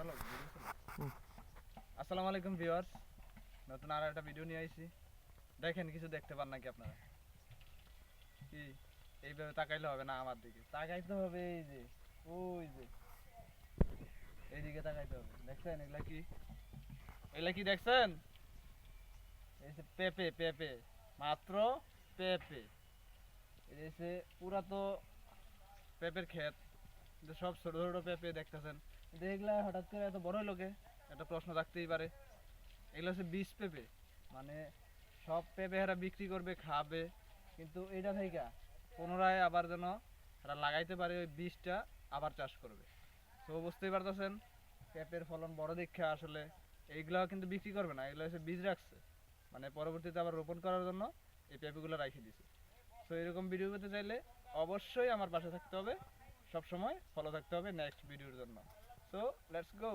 চলো আসসালামু আলাইকুম ভিউয়ার্স, নতুন আর একটা ভিডিও নিয়ে আইছি। দেখেন কিছু দেখতে পান নাকি আপনারা? কি এইভাবে তাকাইলে হবে না, আমার দিকে তাকাইতে হবে। এই যে ওই যে এইদিকে তাকাইতে হবে। দেখছেন এগুলা কি? এগুলা কি দেখছেন? এই যে পেঁপে পেঁপে, মাত্র পেঁপে। এই যে পুরা তো পেঁপের ক্ষেত, কিন্তু সব ছোট ছোট পেঁপে দেখতেছেন। কিন্তু এগুলা হঠাৎ করে এত বড় লোকে একটা প্রশ্ন থাকতেই পারে। এগুলো হচ্ছে বীজ পেঁপে, মানে সব পেঁপে এরা বিক্রি করবে খাবে, কিন্তু এটা থেকে পুনরায় আবার যেন এরা লাগাইতে পারে ওই বীজটা, আবার চাষ করবে। তো বুঝতেই পারতেছেন পেঁপের ফলন বড় দীক্ষা আসলে এইগুলো কিন্তু বিক্রি করবে না, এগুলো হচ্ছে বীজ রাখছে, মানে পরবর্তীতে আবার রোপণ করার জন্য এই পেঁপেগুলো রাখে দিছে। তো এরকম ভিডিও পেতে চাইলে অবশ্যই আমার পাশে থাকতে হবে, সব সময় ফলো থাকতে হবে নেক্সট ভিডিওর জন্য। So let's go.